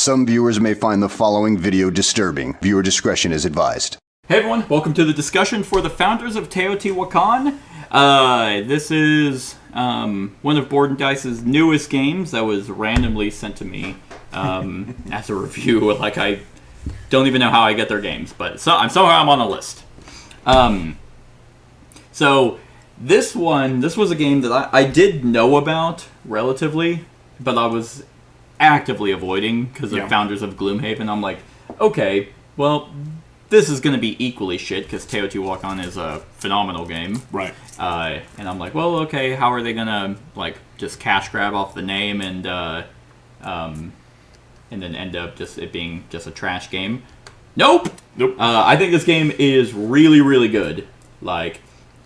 Some viewers may find the following video disturbing. Viewer discretion is advised. Hey everyone, welcome to the discussion for the founders of Teotihuacan. This is one of Board and Dice's newest games that was randomly sent to me as a review. Like, I don't even know how I get their games, but somehow I'm on a list. So this was a game that I did know about relatively, but I was actively avoiding because of founders of Gloomhaven. I'm like, okay, well, this is going to be equally shit because Teotihuacan is a phenomenal game. Right. And I'm like, well, okay, how are they going to, like, just cash grab off the name and then end up just it being just a trash game? Nope! I think this game is really, really good. Like,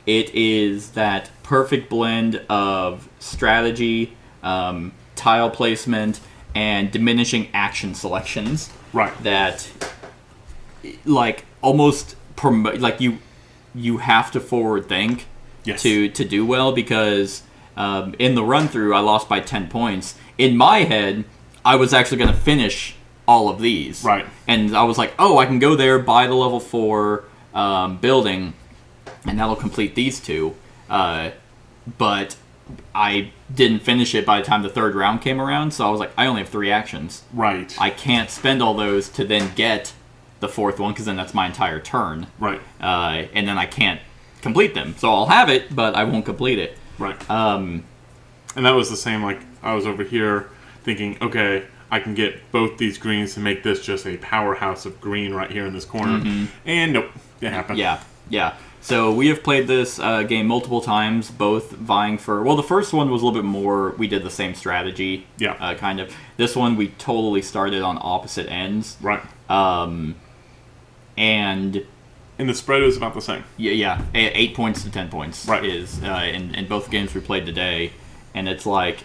it is that perfect blend of strategy, tile placement, and diminishing action selections. Right. That, like, almost like you have to forward think to do well, because in the run through I lost by 10 points. In my head, I was actually going to finish all of these. Right. And I was like, oh, I can go there, buy the level 4 building, and that'll complete these two. But I didn't finish it by the time the third round came around, so I was like, I only have 3 actions. Right. I can't spend all those to then get the fourth one, because then that's my entire turn. Right. And then I can't complete them. So I'll have it, but I won't complete it. Right. And that was the same, like, I was over here thinking, okay, I can get both these greens to make this just a powerhouse of green right here in this corner. Mm-hmm. And nope, it happened. Yeah. So we have played this game multiple times, both vying for... Well, the first one was a little bit more... We did the same strategy, kind of. This one, we totally started on opposite ends. Right. And the spread was about the same. Yeah. 8 points to 10 points is in both games we played today. And it's like...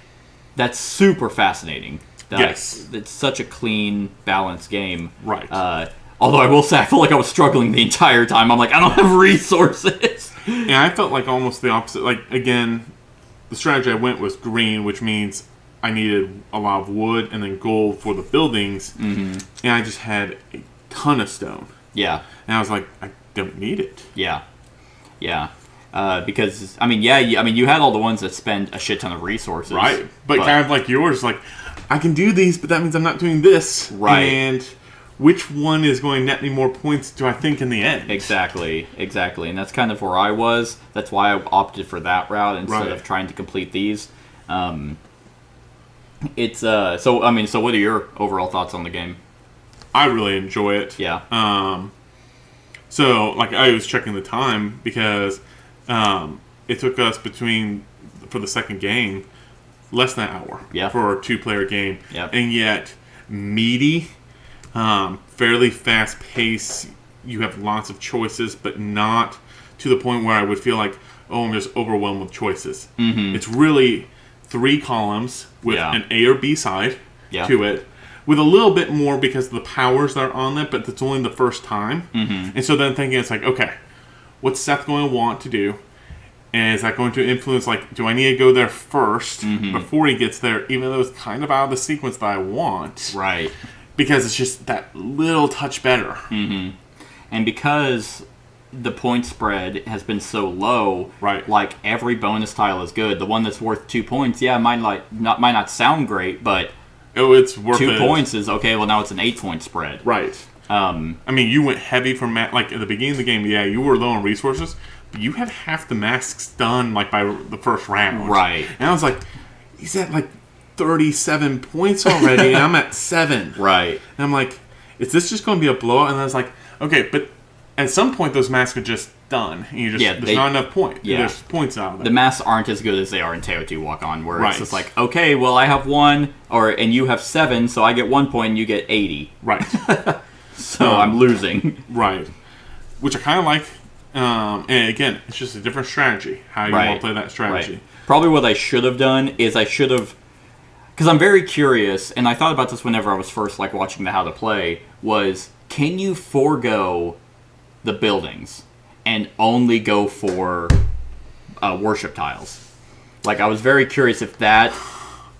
That's super fascinating. Yes. It's such a clean, balanced game. Right. Although I will say, I feel like I was struggling the entire time. I'm like, I don't have resources. And I felt like almost the opposite. Like, again, the strategy I went was green, which means I needed a lot of wood and then gold for the buildings. Mm-hmm. And I just had a ton of stone. Yeah. And I was like, I don't need it. Yeah. Because, you had all the ones that spend a shit ton of resources. Right. But kind of like yours, like, I can do these, but that means I'm not doing this. Right. And which one is going to net me more points, do I think, in the end? Exactly. And that's kind of where I was. That's why I opted for that route instead of trying to complete these. So what are your overall thoughts on the game? I really enjoy it. Yeah. So, like, I was checking the time because it took us for the second game, less than an hour for a 2-player game. Yep. And yet, meaty, fairly fast pace. You have lots of choices, but not to the point where I would feel like, oh, I'm just overwhelmed with choices. Mm-hmm. It's really 3 columns with an A or B side to it, with a little bit more because of the powers that are on it, but it's only the first time. Mm-hmm. And so then thinking, it's like, okay, what's Seth going to want to do? And is that going to influence, like, do I need to go there first before he gets there, even though it's kind of out of the sequence that I want? Right. Because it's just that little touch better. Mm-hmm. And because the point spread has been so low, like, every bonus tile is good. The one that's worth 2 points, might not sound great, but it's worth 2 points is, okay, well, now it's an 8-point spread. Right. You went heavy for like, at the beginning of the game, you were low on resources, but you had half the masks done, like, by the first round. Right. And I was like, he's at, like, 37 points already, and I'm at 7. Right. And I'm like, is this just going to be a blowout? And I was like, okay, but at some point those masks are just done. And there's not enough points. Yeah. There's points out of them. The masks aren't as good as they are in Teotihuacan, where it's just like, okay, well, I have 1, and you have 7, so I get 1 point and you get 80. Right. So I'm losing. Right. Which I kind of like. And again, it's just a different strategy, how you want to play that strategy. Right. Probably what I should have done is because I'm very curious, and I thought about this whenever I was first, like, watching the How to Play, was, can you forego the buildings and only go for worship tiles? Like, I was very curious if that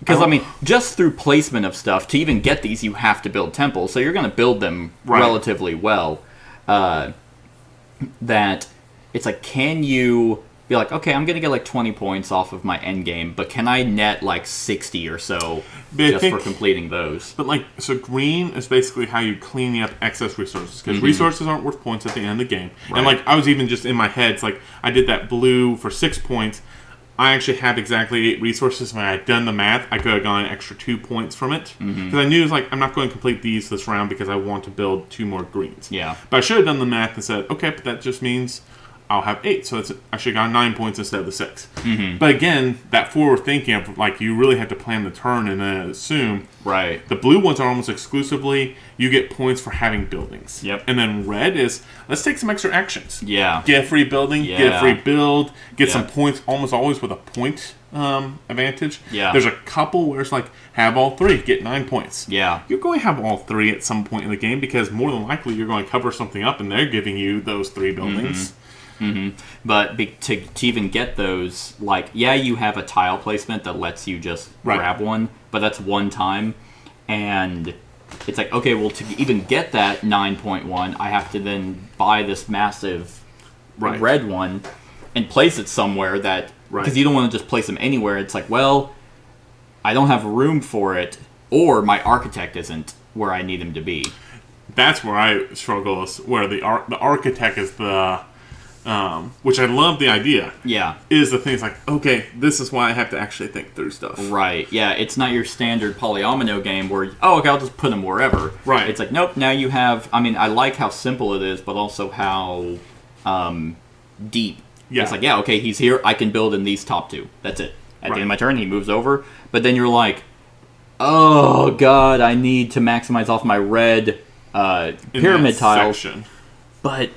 Because, I mean, just through placement of stuff, to even get these, you have to build temples. So you're going to build them relatively well. That it's like, can you be like, okay, I'm going to get like 20 points off of my end game, but can I net like 60 or so just for completing those? But like, so green is basically how you clean up excess resources, because resources aren't worth points at the end of the game. Right. And like, I was even just in my head, it's like, I did that blue for 6 points. I actually have exactly 8 resources. When I had done the math, I could have gotten an extra 2 points from it. Because I knew it was like, I'm not going to complete these this round because I want to build 2 more greens. Yeah. But I should have done the math and said, okay, but that just means I'll have 8. So I should have gotten 9 points instead of the 6. But again, that forward thinking of like, you really have to plan the turn and then assume. Right. The blue ones are almost exclusively, you get points for having buildings. Yep. And then red is, let's take some extra actions. Yeah. Get a free building, get a free build, get some points, almost always with a point advantage. Yeah. There's a couple where it's like, have all 3, get 9 points. Yeah. You're going to have all 3 at some point in the game because more than likely you're going to cover something up and they're giving you those 3 buildings. But to even get those, like, yeah, you have a tile placement that lets you just grab one, but that's one time. And it's like, okay, well, to even get that 9.1, I have to then buy this massive red one and place it somewhere that, because you don't want to just place them anywhere. It's like, well, I don't have room for it, or my architect isn't where I need him to be. That's where I struggle, is where the architect is the... which I love the idea. Yeah. Is the thing, it's like, okay, this is why I have to actually think through stuff. Right, yeah. It's not your standard polyomino game where, oh, okay, I'll just put them wherever. Right. It's like, nope, now you have, I mean, I like how simple it is, but also how deep. Yeah. It's like, yeah, okay, he's here, I can build in these top 2. That's it. At the end of my turn, he moves over. But then you're like, oh, God, I need to maximize off my red pyramid tiles. Section. But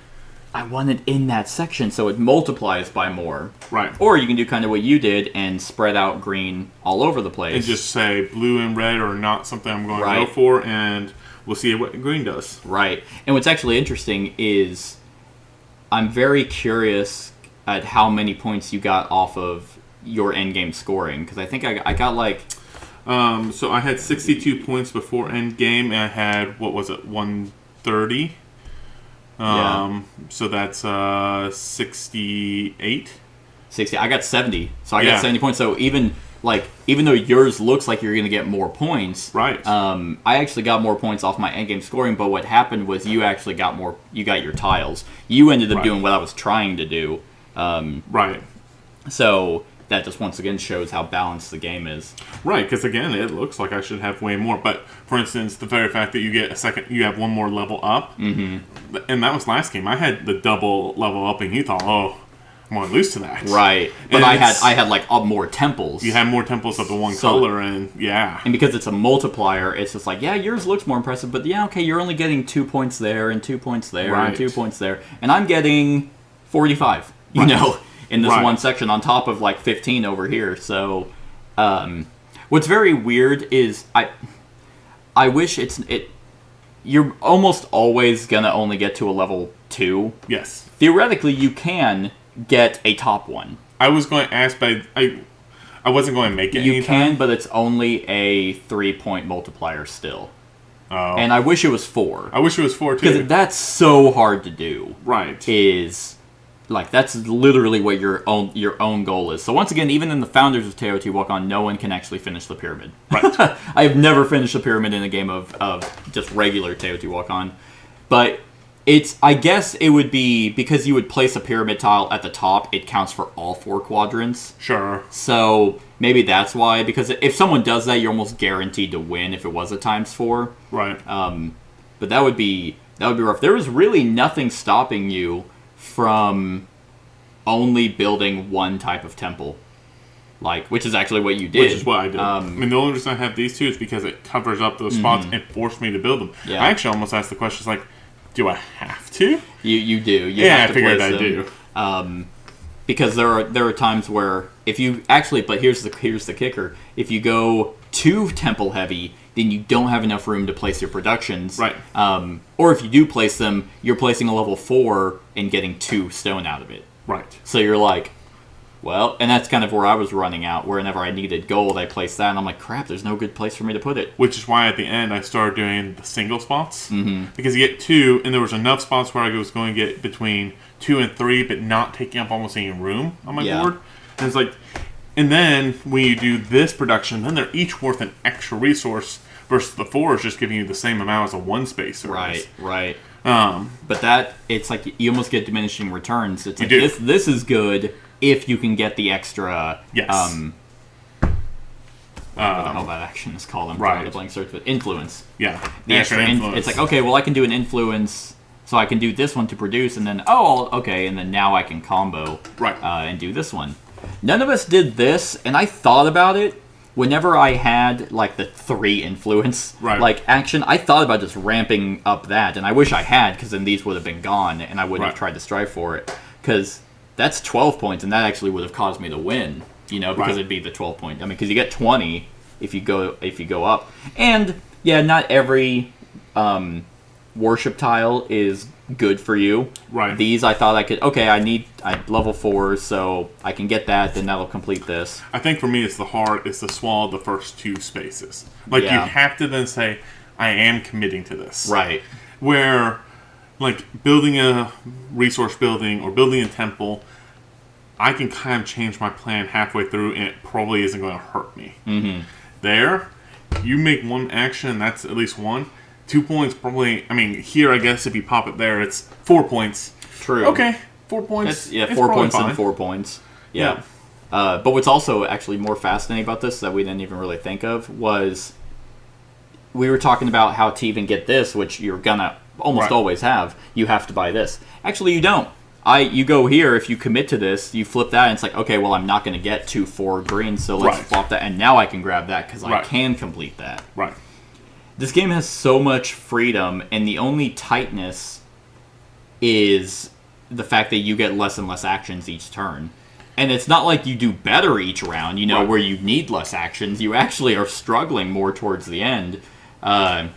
I want it in that section, so it multiplies by more. Right. Or you can do kind of what you did and spread out green all over the place. And just say blue and red are not something I'm going to go for, and we'll see what green does. Right. And what's actually interesting is I'm very curious at how many points you got off of your endgame scoring, because I think I got like... So I had 62 points before endgame, and I had, 130? So that's 68. 60. I got 70. So I got 70 points. So even though yours looks like you're going to get more points, right? I actually got more points off my endgame scoring. But what happened was you actually got more. You got your tiles. You ended up doing what I was trying to do. Right. So that just once again shows how balanced the game is. Right, because again, it looks like I should have way more. But for instance, the very fact that you get you have one more level up, and that was last game. I had the double level up, and you thought, oh, I'm going to lose to that. Right, but I had like more temples. You had more temples of the one color, and and because it's a multiplier, it's just like, yeah, yours looks more impressive, but yeah, okay, you're only getting 2 points there, and 2 points there, and 2 points there, and I'm getting 45. You know. In this one section on top of like 15 over here. So what's very weird is I wish you're almost always gonna only get to a level 2. Yes. Theoretically you can get a top 1. I was going to ask, but I wasn't going to make it. You can, but it's only a 3-point multiplier still. Oh. And I wish it was 4. I wish it was 4 too. Because that's so hard to do. Right. Like, that's literally what your own goal is. So once again, even in the founders of Teotihuacan, no one can actually finish the pyramid. Right. I have never finished a pyramid in a game of just regular Teotihuacan. But I guess it would be, because you would place a pyramid tile at the top, it counts for all 4 quadrants. Sure. So maybe that's why, because if someone does that, you're almost guaranteed to win if it was a ×4. Right. But that would be rough. There was really nothing stopping you from only building one type of temple, which is actually what you did. Which is what I did. I mean, the only reason I have these 2 is because it covers up those spots and forced me to build them. Yeah. I actually almost asked the questions like, do I have to? You do. I figured I do. Because there are times where if you actually, but here's the kicker: if you go too temple heavy, then you don't have enough room to place your productions. Right. Or if you do place them, you're placing a level 4 and getting 2 stone out of it. Right. So you're like, Well, and that's kind of where I was running out. Whenever I needed gold, I placed that, and I'm like, crap, there's no good place for me to put it. Which is why at the end I started doing the single spots. Mm-hmm. Because you get 2, and there was enough spots where I was going to get between 2 and 3, but not taking up almost any room on my board. And it's like, and then when you do this production, then they're each worth an extra resource versus the 4 is just giving you the same amount as a 1 space service. Right. But that, it's like you almost get diminishing returns. It's like this is good if you can get the extra. Yes. I don't know what that action is called. I'm trying to blank search, but influence. Yeah. The extra influence. It's like, okay, well, I can do an influence, so I can do this one to produce, and then and then now I can combo and do this one. None of us did this, and I thought about it. Whenever I had, like, the 3 influence, action, I thought about just ramping up that, and I wish I had, because then these would have been gone, and I wouldn't have tried to strive for it, because that's 12 points, and that actually would have caused me to win, because it'd be the 12 point. I mean, because you get 20 if you go up. And, yeah, not every worship tile is good for you. Right. These, I thought I could, I level 4, so I can get that, then that'll complete this. I think for me, it's to swallow the first 2 spaces. Like, you have to then say, I am committing to this. Right. Where, like, building a resource building or building a temple, I can kind of change my plan halfway through, and it probably isn't going to hurt me. Mm-hmm. There, you make 1 action, and that's at least 1. 2 points probably. I mean, here I guess if you pop it there, it's 4 points. True. Okay, 4 points. It's 4 points and 4 points. Yeah. But what's also actually more fascinating about this that we didn't even really think of was we were talking about how to even get this, which you're gonna almost always have. You have to buy this. Actually, you don't. You go here, if you commit to this, you flip that, and it's like, okay, well, I'm not going to get 4 greens, so let's flop that, and now I can grab that because I can complete that. Right. This game has so much freedom, and the only tightness is the fact that you get less and less actions each turn. And it's not like you do better each round, where you need less actions. You actually are struggling more towards the end. And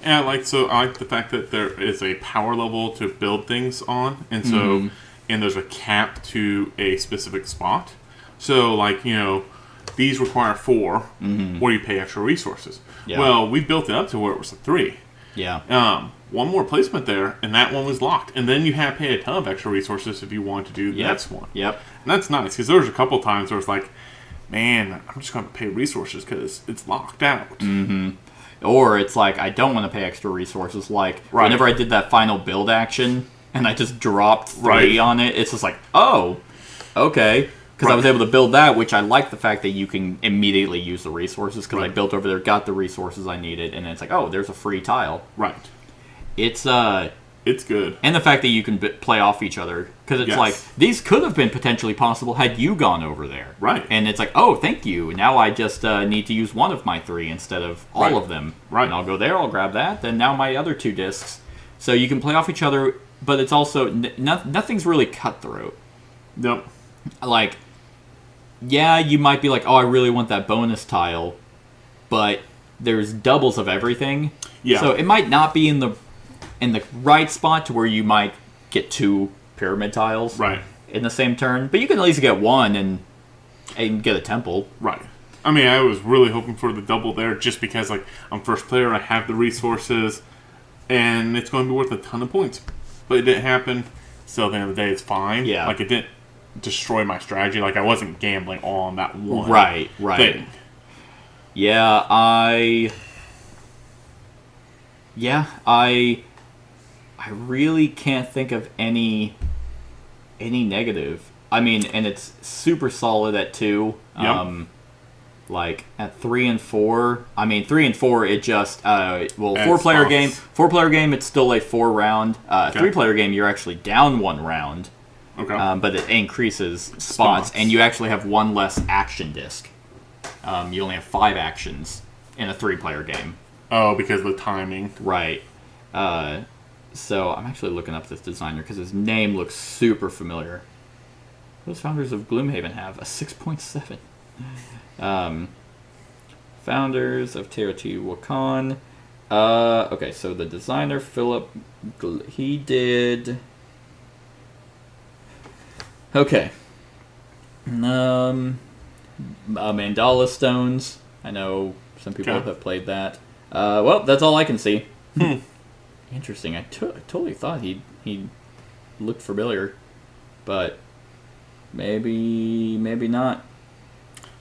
I like the fact that there is a power level to build things on, and so and there's a cap to a specific spot. So, like, these require 4, or you pay extra resources. Yeah. Well, we built it up to where it was a 3. Yeah. 1 more placement there, and that one was locked. And then you have to pay a ton of extra resources if you want to do the next one. Yep. And that's nice, because there was a couple times where it's like, man, I'm just going to pay resources because it's locked out. Mm-hmm. Or it's like, I don't want to pay extra resources. Like, whenever I did that final build action, and I just dropped 3 on it, it's just like, oh, okay. Because I was able to build that, which I like the fact that you can immediately use the resources, because I built over there, got the resources I needed, and then it's like, oh, there's a free tile. Right. It's good. And the fact that you can play off each other, because it's like, these could have been potentially possible had you gone over there. Right. And it's like, oh, thank you. Now I just need to use 1 of my 3 instead of all of them. Right. And I'll go there, I'll grab that, then now my other 2 discs. So you can play off each other, but it's also, nothing's really cutthroat. Nope. Like, yeah, you might be like, oh, I really want that bonus tile, but there's doubles of everything. Yeah. So it might not be in the right spot to where you might get 2 pyramid tiles in the same turn, but you can at least get 1 and get a temple. Right. I mean, I was really hoping for the double there just because, like, I'm first player, I have the resources, and it's going to be worth a ton of points. But it didn't happen, so at the end of the day, it's fine. Yeah. Like, it didn't destroy my strategy. Like, I wasn't gambling on that one thing. Yeah, I really can't think of any negative. I mean, and it's super solid at 2. Yep. Like at 3 and 4. I mean, 3 and 4, it just 4-player game. 4-player game, it's still a 4 round. 3-player game, you're actually down 1 round. Okay. But it increases spots, and you actually have 1 less action disc. You only have 5 actions in a 3-player game. Oh, because of the timing. Right. So I'm actually looking up this designer because his name looks super familiar. Those founders of Gloomhaven have a 6.7. Founders of Teotihuacan. Okay, so the designer, Philip, he did... Okay. Mandala Stones. I know some people Okay. have played that. Well, that's all I can see. Interesting. I totally thought he looked familiar, but maybe not.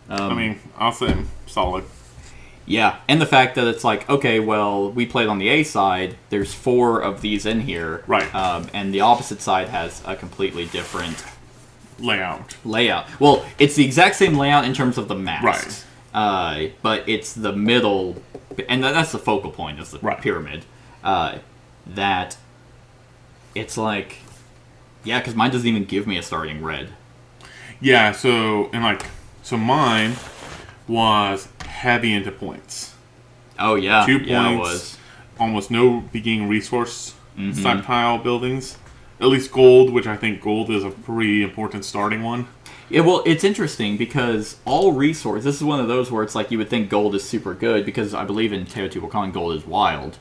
I mean, I'll say solid. Yeah, and the fact that it's like, okay, well, we played on the A side. There's 4 of these in here, Right. And the opposite side has a completely different Layout. layout. Well, it's the exact same layout in terms of the masks, but it's the middle, and that's the focal point is the Right. pyramid. That it's like, yeah, because mine doesn't even give me a starting red. Yeah, so mine was heavy into points. Oh yeah, 2 points. Yeah, it was. Almost no beginning resource stockpile buildings. At least gold, which I think gold is a pretty important starting one. Yeah, well, it's interesting because all resource. This is one of those where it's like you would think gold is super good because I believe in Teotihuacan gold is wild.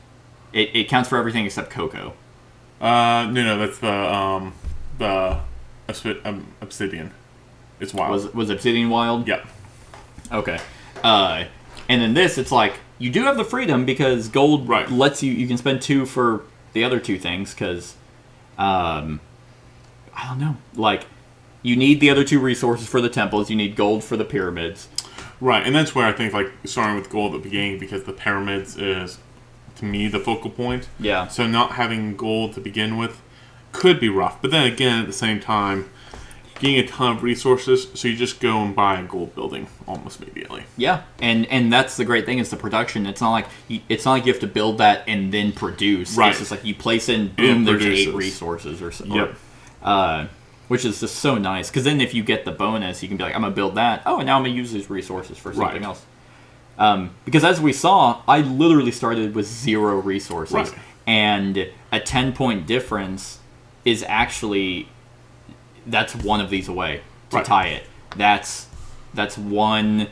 It counts for everything except cocoa. No, that's the obsidian. It's wild. Was obsidian wild? Yep. Okay. And then this, it's like you do have the freedom because gold Right. lets you can spend 2 for the other 2 things because I don't know, like you need the other 2 resources for the temples, you need gold for the pyramids. Right, and that's where I think like starting with gold at the beginning because the pyramids is to me the focal point. Yeah. So not having gold to begin with could be rough, but then again at the same time, getting a ton of resources, so you just go and buy a gold building almost immediately. Yeah, and that's the great thing is the production. It's not like you have to build that and then produce. Right. It's just like you place in, boom, there's produces. 8 resources or so. Yep. Which is just so nice because then if you get the bonus, you can be like, I'm gonna build that. Oh, and now I'm gonna use these resources for something Right. else. Because as we saw, I literally started with 0 resources, Right. and a 10-point difference is actually that's one of these away to Right. tie it. That's one.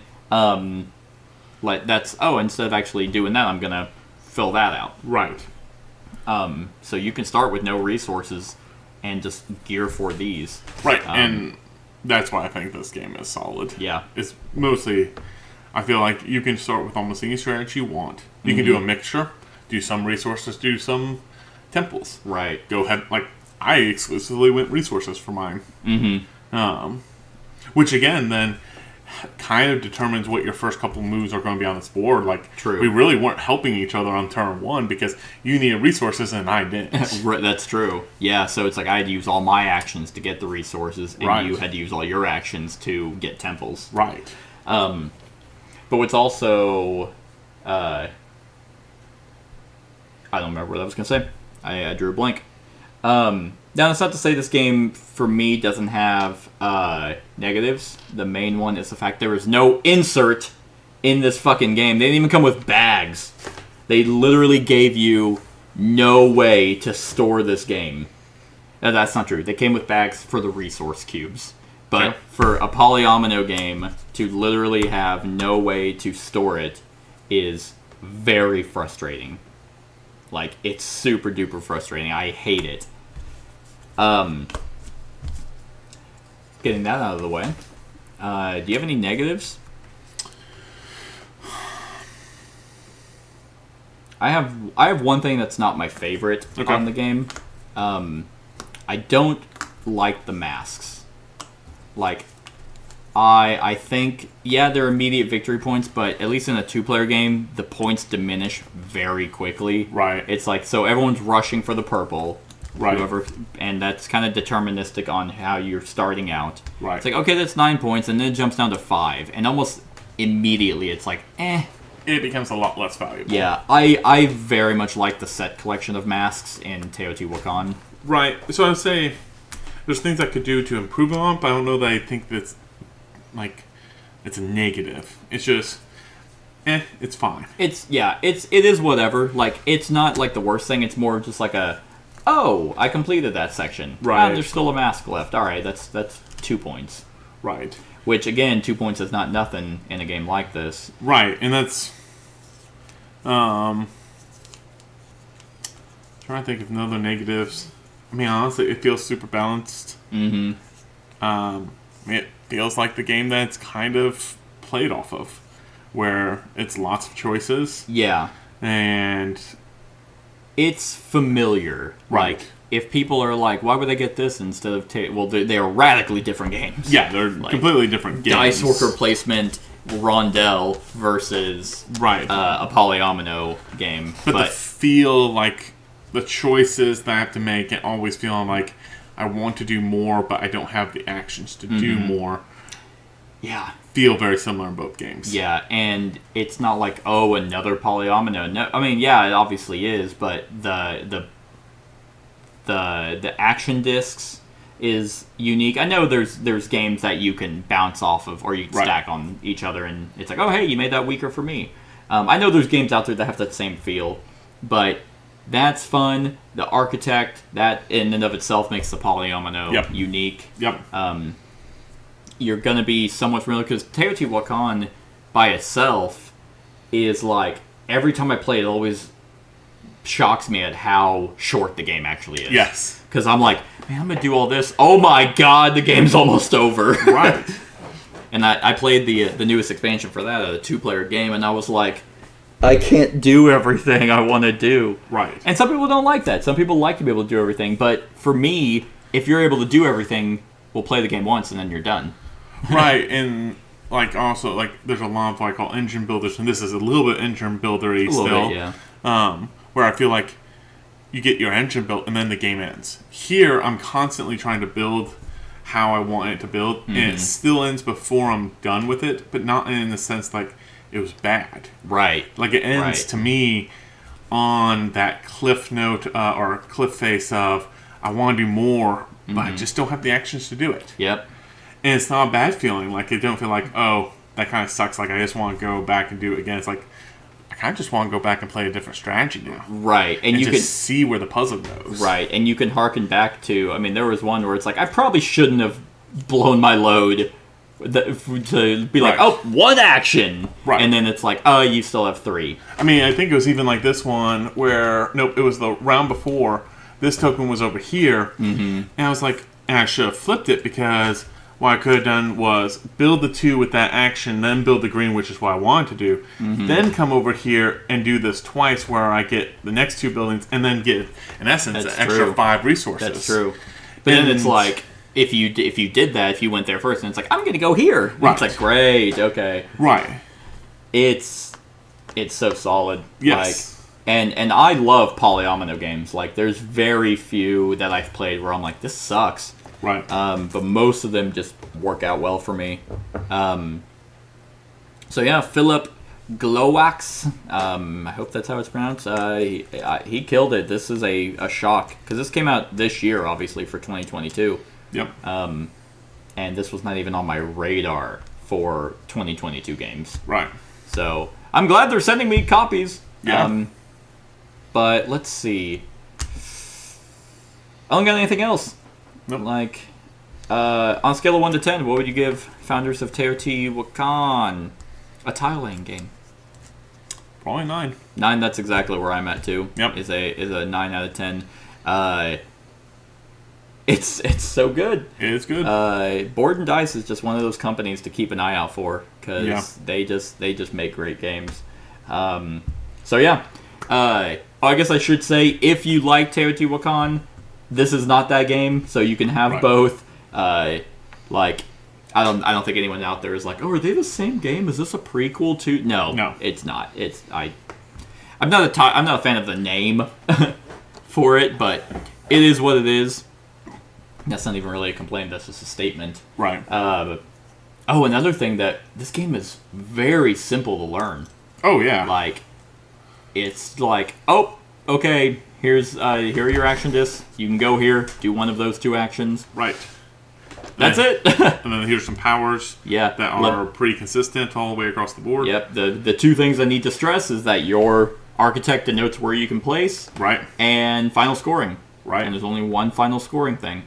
Instead of actually doing that, I'm gonna fill that out. Right. So you can start with no resources and just gear for these. Right, and that's why I think this game is solid. Yeah. It's mostly, I feel like you can start with almost any strategy you want. You can do a mixture, do some resources, do some temples. Right. Go ahead, like, I exclusively went resources for mine. Which again, then, kind of determines what your first couple moves are going to be on this board. Like, True. we really weren't helping each other on turn 1 because you needed resources and I didn't. Right, that's true. Yeah, so it's like I had to use all my actions to get the resources, and Right. you had to use all your actions to get temples. Right. But what's also, I don't remember what I was gonna say. I drew a blank. Now that's not to say this game for me doesn't have negatives. The main one is the fact there is no insert in this fucking game. They didn't even come with bags. They literally gave you no way to store this game. No, that's not true. They came with bags for the resource cubes. But Okay. for a polyomino game, to literally have no way to store it is very frustrating. Like, it's super duper frustrating. I hate it. Getting that out of the way. Do you have any negatives? I have one thing that's not my favorite Okay. on the game. I don't like the masks. Like, I think, yeah, they're immediate victory points, but at least in a 2-player game, the points diminish very quickly. Right. It's like, so everyone's rushing for the purple. Right. Whoever, and that's kind of deterministic on how you're starting out. Right. It's like, okay, that's 9 points, and then it jumps down to 5. And almost immediately, it's like, eh. It becomes a lot less valuable. Yeah, I very much like the set collection of masks in Teotihuacan. Right. So I would say there's things I could do to improve them on, but I don't know that I think that's like it's a negative. It's just it's fine. It is whatever. Like, it's not like the worst thing. It's more just like I completed that section. Right. There's still a mask left. All right, that's 2 points. Right. Which again, 2 points is not nothing in a game like this. Right. And that's trying to think of no other negatives. I mean, honestly, it feels super balanced. Mm-hmm. it feels like the game that it's kind of played off of, where it's lots of choices. Yeah. And it's familiar. Right. Like, if people are like, why would they get this instead of... well, they are radically different games. Yeah, they're like, completely different games. Dice worker placement, rondel versus a polyomino game. But the feel, like, the choices that I have to make, and always feeling like I want to do more, but I don't have the actions to do more. Yeah. Feel very similar in both games. Yeah, and it's not like, oh, another polyomino. No, I mean, yeah, it obviously is, but the action discs is unique. I know there's games that you can bounce off of, or you can stack on each other, and it's like, oh, hey, you made that weaker for me. I know there's games out there that have that same feel, but that's fun. The architect, that in and of itself makes the polyomino unique. Yep. You're going to be somewhat familiar, because Teotihuacan by itself is like, every time I play it always shocks me at how short the game actually is. Yes. Because I'm like, man, I'm going to do all this. Oh my god, the game's almost over. Right. And I played the newest expansion for that, a 2-player game, and I was like, I can't do everything I want to do. Right. And some people don't like that. Some people like to be able to do everything. But for me, if you're able to do everything, we'll play the game once and then you're done. Right, and like also like there's a lot of what I call engine builders, and this is a little bit engine buildery still. Bit, yeah. Where I feel like you get your engine built and then the game ends. Here, I'm constantly trying to build how I want it to build, and it still ends before I'm done with it, but not in the sense like it was bad. Right. Like it ends to me on that cliff note or cliff face of I want to do more, but I just don't have the actions to do it. Yep. And it's not a bad feeling. Like, I don't feel like, oh, that kind of sucks. Like, I just want to go back and do it again. It's like, I kind of just want to go back and play a different strategy now. Right. And you just can see where the puzzle goes. Right. And you can harken back to, I mean, there was one where it's like, I probably shouldn't have blown my load to be like, oh, one action. Right. And then it's like, oh, you still have 3. I mean, I think it was even like this one where, nope, it was the round before. This token was over here. And I was like, and I should have flipped it because what I could have done was build the 2 with that action, then build the green, which is what I wanted to do. Then come over here and do this twice where I get the next 2 buildings and then get, in essence, an extra 5 resources. That's true. But then it's like, if you did that, if you went there first, and it's like, I'm going to go here. Right. It's like, great, okay. Right. It's so solid. Yes. Like, and I love polyomino games. Like, there's very few that I've played where I'm like, this sucks. Right. But most of them just work out well for me. So yeah, Philip Glowax. I hope that's how it's pronounced. He killed it. This is a shock because this came out this year, obviously for 2022. Yep. And this was not even on my radar for 2022 games. Right. So I'm glad they're sending me copies. Yeah. But let's see. I don't got anything else. Nope. Like, on a scale of 1 to 10, what would you give Founders of Teotihuacan, a tile laying game? Probably 9. 9. That's exactly where I'm at too. Yep. Is a 9 out of 10. It's so good. It is good. Board and Dice is just one of those companies to keep an eye out for because they just make great games. So yeah. I guess I should say, if you like Teotihuacan, this is not that game, so you can have both. Like, I don't think anyone out there is like, oh, are they the same game? Is this a prequel to? No, it's not. I'm not a fan of the name for it, but it is what it is. That's not even really a complaint. That's just a statement. Right. Another thing that this game is very simple to learn. Oh yeah. Like, it's like, oh, okay. Here are your action discs. You can go here, do one of those 2 actions. Right. That's it. And then here's some powers that are pretty consistent all the way across the board. Yep. The 2 things I need to stress is that your architect denotes where you can place. Right. And final scoring. Right. And there's only one final scoring thing.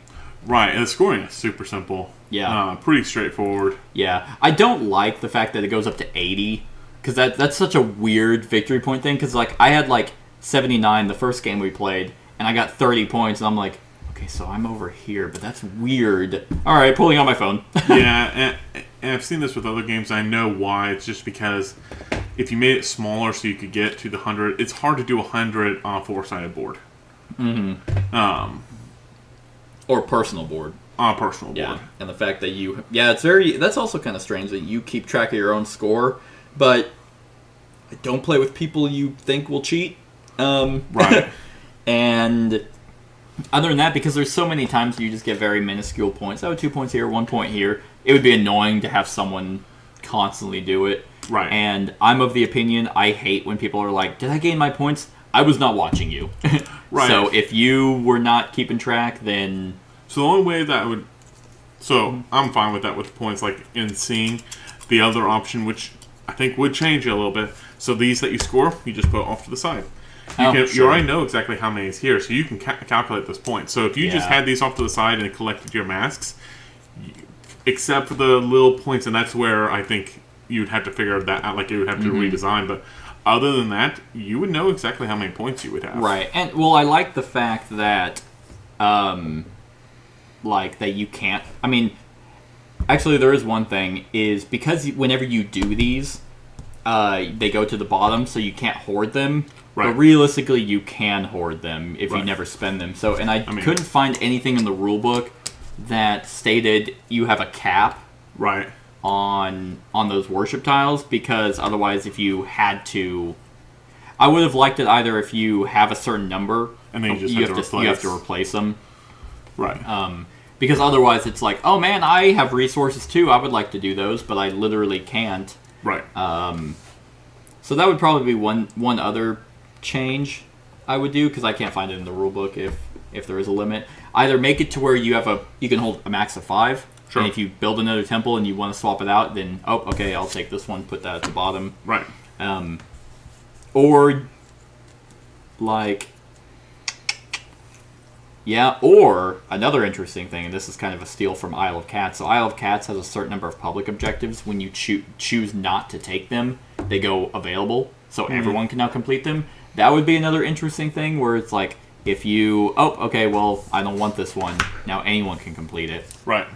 Right. And the scoring is super simple. Yeah. Pretty straightforward. Yeah. I don't like the fact that it goes up to 80. Because that's such a weird victory point thing. Because, like, I had, like, 79 the first game we played. And I got 30 points. And I'm like, Okay, so I'm over here, but that's weird. All right, pulling out my phone. Yeah, and I've seen this with other games. I know why. It's just because if you made it smaller so you could get to the 100, it's hard to do 100 on a 4-sided board. Or personal board. On a personal board. Yeah, and the fact that you... Yeah, that's also kind of strange that you keep track of your own score, but don't play with people you think will cheat. Right. And other than that, because there's so many times you just get very minuscule points. 2 points here, 1 point here. It would be annoying to have someone constantly do it. Right. And I'm of the opinion, I hate when people are like, did I gain my points? I was not watching you. Right. So if you were not keeping track, then... So the only way that I would... So I'm fine with that with points, like in seeing the other option, which I think would change it a little bit. So these that you score, you just put off to the side. You already know exactly how many is here, so you can calculate those points. So if you just had these off to the side and collected your masks, except for the little points, and that's where I think you'd have to figure that out, like you would have to redesign, but other than that, you would know exactly how many points you would have. Right, and well, I like the fact that, like, that you can't, I mean, actually there is one thing, is because whenever you do these, they go to the bottom, so you can't hoard them. Right. But realistically, you can hoard them if you never spend them. So, and I couldn't find anything in the rulebook that stated you have a cap on those worship tiles, because otherwise, if you had to, I would have liked it either if you have a certain number and then you have to replace them. Right. Because otherwise, it's like, oh man, I have resources too. I would like to do those, but I literally can't. Right. So that would probably be one other change I would do, because I can't find it in the rulebook if there is a limit. Either make it to where you can hold a max of 5, and if you build another temple and you want to swap it out, then okay, I'll take this one, put that at the bottom. Right. Or like, yeah, or another interesting thing, and this is kind of a steal from Isle of Cats. So Isle of Cats has a certain number of public objectives. When you choose not to take them, they go available, so everyone can now complete them. That would be another interesting thing, where it's like, if you, okay, well, I don't want this one, now anyone can complete it. Right.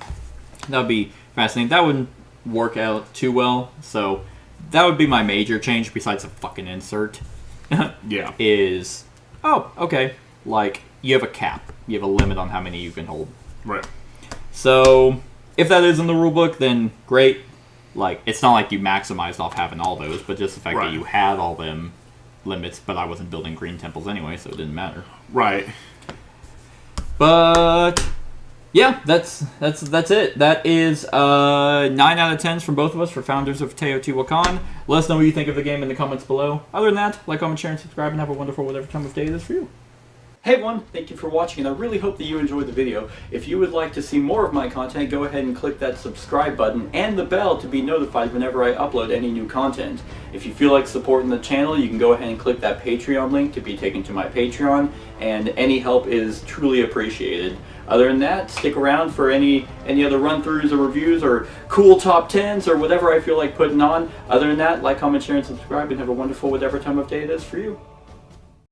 That would be fascinating. That wouldn't work out too well, so that would be my major change, besides a fucking insert. Yeah. Is, okay, like, you have a cap. You have a limit on how many you can hold. Right. So, if that is in the rulebook, then great. Like, it's not like you maximized off having all those, but just the fact that you had all them limits, but I wasn't building green temples anyway, so it didn't matter. Right. But yeah, that's it. That is 9 out of 10s from both of us for Founders of Teotihuacan. Let us know what you think of the game in the comments below. Other than that, like, comment, share, and subscribe, and have a wonderful whatever time of day it is for you. Hey everyone, thank you for watching, and I really hope that you enjoyed the video. If you would like to see more of my content, go ahead and click that subscribe button and the bell to be notified whenever I upload any new content. If you feel like supporting the channel, you can go ahead and click that Patreon link to be taken to my Patreon, and any help is truly appreciated. Other than that, stick around for any other run-throughs or reviews or cool top 10s or whatever I feel like putting on. Other than that, like, comment, share, and subscribe, and have a wonderful whatever time of day it is for you.